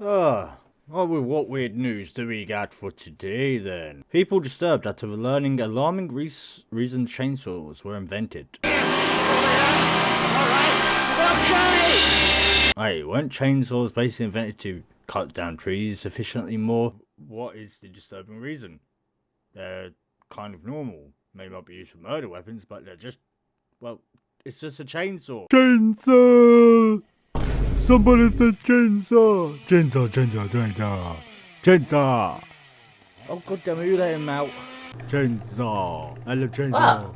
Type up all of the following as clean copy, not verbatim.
Well, what weird news do we got for today then? People disturbed after learning alarming reason chainsaws were invented. Hey, weren't chainsaws basically invented to cut down trees efficiently more? What is the disturbing reason? They're kind of normal. May not be used for murder weapons, but they're just, well, it's just a chainsaw. Chainsaw! Somebody said chainsaw! Chainsaw! Oh god damn it, you let him out. Chainsaw! I love chainsaw.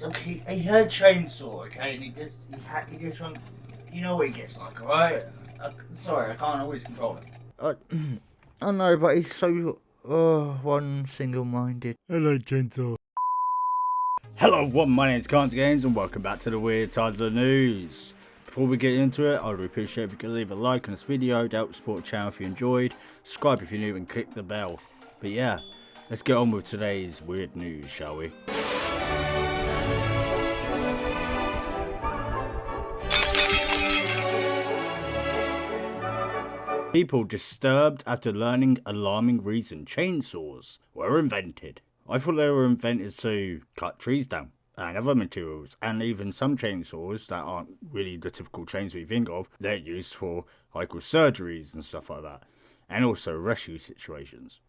Okay, he heard chainsaw, okay, and he just went, you know what he gets like, alright? Sorry, I can't always control him. I know, but he's so, one single-minded. I like chainsaw. Hello everyone, my name is CantDoGames and welcome back to the weird sides of the news. Before we get into it, I would appreciate if you could leave a like on this video to help support the channel if you enjoyed, subscribe if you're new and click the bell. But yeah, let's get on with today's weird news, shall we? People disturbed after learning alarming reason chainsaws were invented. I thought they were invented to cut trees down and other materials, and even some chainsaws that aren't really the typical chainsaw you think of, they're used for like with surgeries and stuff like that, and also rescue situations.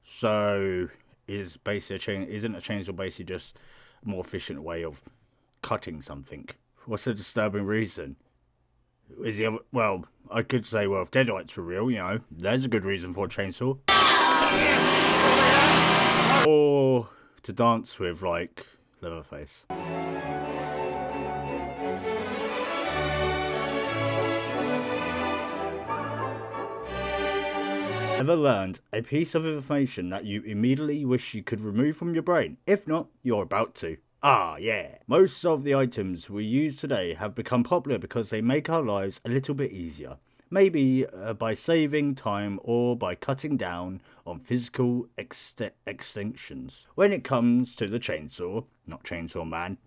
So isn't a chainsaw basically just a more efficient way of cutting something? What's the disturbing reason? Is the other, well, I could say, well, if deadlights were real, you know, there's a good reason for a chainsaw. Or to dance with, like, Leatherface. Ever learned a piece of information that you immediately wish you could remove from your brain? If not, you're about to. Ah, yeah. Most of the items we use today have become popular because they make our lives a little bit easier. Maybe by saving time or by cutting down on physical extinctions. When it comes to the chainsaw, not Chainsaw Man,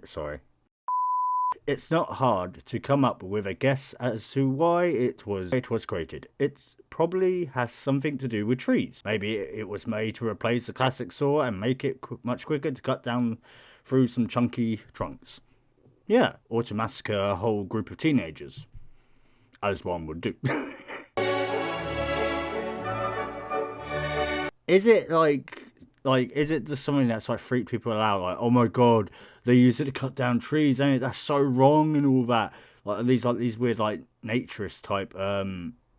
sorry. It's not hard to come up with a guess as to why it was created. It probably has something to do with trees. Maybe it was made to replace the classic saw and make it much quicker to cut down through some chunky trunks. Yeah, or to massacre a whole group of teenagers, as one would do. Is it is it just something that's like freaked people out? Like, oh my god, they use it to cut down trees, and that's so wrong and all that. Like these weird like naturist type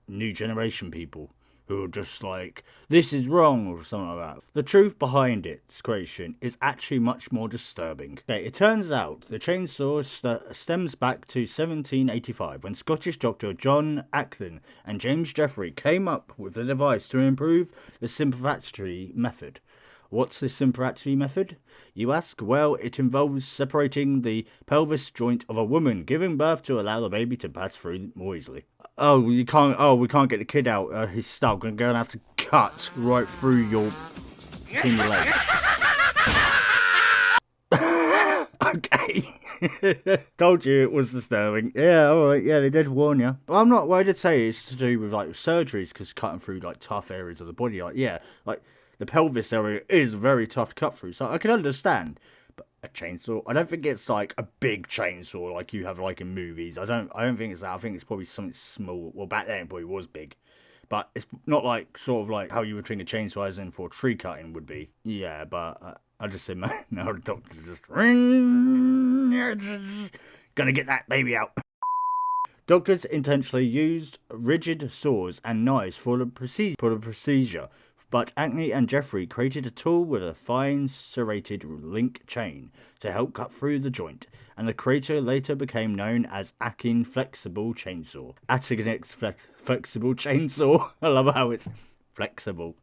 new generation people who are just like, this is wrong or something like that. The truth behind its creation is actually much more disturbing. Okay, it turns out the chainsaw stems back to 1785 when Scottish doctor John Acton and James Jeffrey came up with a device to improve the simplifactory method. What's the simplifactory method, you ask? Well, it involves separating the pelvis joint of a woman giving birth to allow the baby to pass through more easily. Oh, we can't get the kid out. He's stuck. We're going to have to cut right through your teeny leg. Okay. Told you it was disturbing. Yeah, alright, yeah, they did warn you. Well, I'm not, what I did say it's to do with like surgeries, because cutting through like tough areas of the body, like, yeah, like the pelvis area is very tough to cut through, so I can understand. But a chainsaw, I don't think it's like a big chainsaw like you have like in movies. I don't think it's that. I think it's probably something small. Well, back then it probably was big, but it's not like sort of like how you would think a chainsaw as in for tree cutting would be. Yeah, but I just said, man, now the doctor just gonna get that baby out. Doctors intentionally used rigid saws and knives for the procedure. But Acne and Jeffrey created a tool with a fine serrated link chain to help cut through the joint, and the creator later became known as Akin Flexible Chainsaw. Flexible Chainsaw. I love how it's flexible.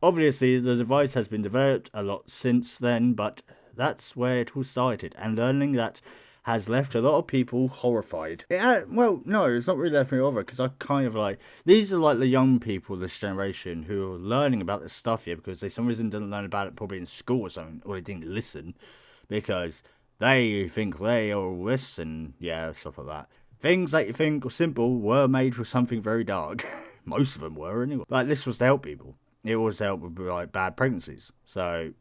Obviously, the device has been developed a lot since then, but that's where it all started, and learning that has left a lot of people horrified. Well, no, it's not really left me horrified, because I kind of like, these are like the young people, this generation, who are learning about this stuff here because they, for some reason, didn't learn about it probably in school or something, or they didn't listen, because they think they are this and, yeah, stuff like that. Things that you think are simple were made for something very dark. Most of them were, anyway. Like, this was to help people. It was to help with, like, bad pregnancies. So,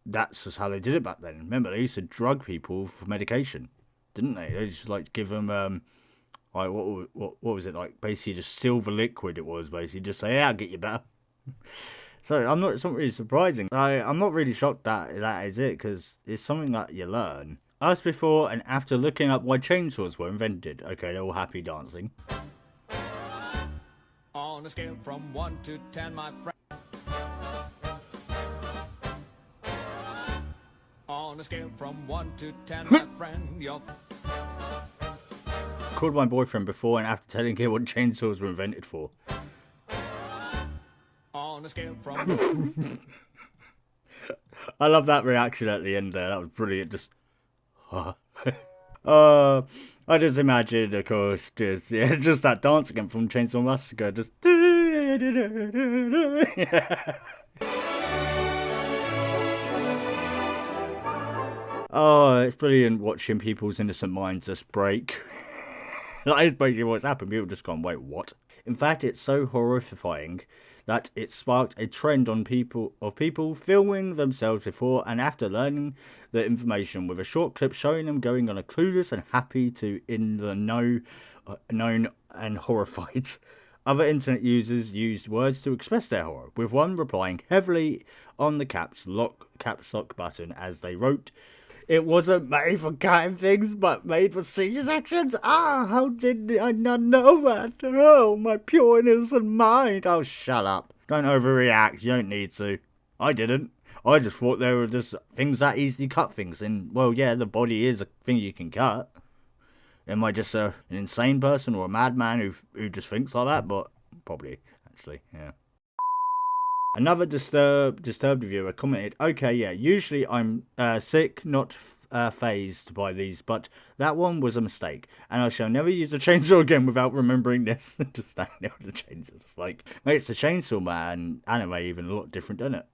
that's just how they did it back then. Remember, they used to drug people for medication, didn't they? They just, like, give them, like, what was it, like, basically just silver liquid it was, basically. Just say, yeah, I'll get you better. So, it's not really surprising. I'm not really shocked that that is it, because it's something that you learn. Us before and after looking up why chainsaws were invented. Okay, they're all happy dancing. On a scale from 1 to 10, my friend. On a scale from 1 to 10, my friend, you're... Called my boyfriend before and after telling him what chainsaws were invented for. On a scale from... I love that reaction at the end there. That was brilliant. Just... I just imagine, of course, just that dance again from Chainsaw Massacre, just. Oh, it's brilliant watching people's innocent minds just break. That is basically what's happened. People just gone, wait, what? In fact, it's so horrifying that it sparked a trend on people filming themselves before and after learning the information, with a short clip showing them going on a clueless and happy to in the known and horrified. Other internet users used words to express their horror, with one replying heavily on the caps lock button as they wrote, "It wasn't made for cutting things, but made for C-sections. Ah, how did I not know that? Oh, my pure innocent mind." Oh, shut up. Don't overreact. You don't need to. I didn't. I just thought there were just things that easily cut things. And, well, yeah, the body is a thing you can cut. Am I just an insane person or a madman who just thinks like that? But probably, actually, yeah. Another disturbed viewer commented, "Okay, yeah, usually I'm sick, not phased by these, but that one was a mistake, and I shall never use a chainsaw again without remembering this." Just standing there with the chainsaw, just like, makes the Chainsaw Man anime even a lot different, doesn't it?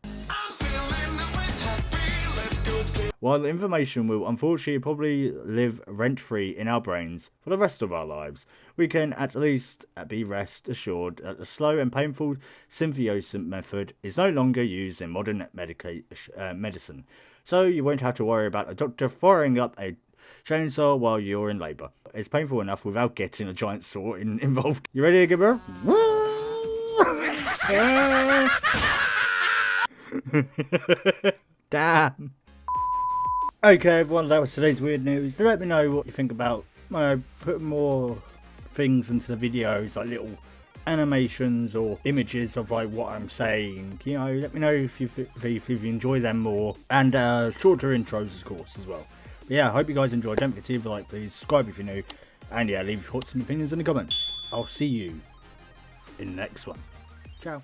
While the information will unfortunately probably live rent-free in our brains for the rest of our lives, we can at least be rest assured that the slow and painful symbiosis method is no longer used in modern medicine. So you won't have to worry about a doctor firing up a chainsaw while you're in labour. It's painful enough without getting a giant saw involved. You ready, Gibber? Damn. Okay, everyone, that was today's weird news. Let me know what you think about putting more things into the videos, like little animations or images of like what I'm saying. You know, let me know if you enjoy them more, and shorter intros, of course, as well. But yeah, I hope you guys enjoyed. Don't forget to leave a like, please, subscribe if you're new, and yeah, leave your thoughts and opinions in the comments. I'll see you in the next one. Ciao.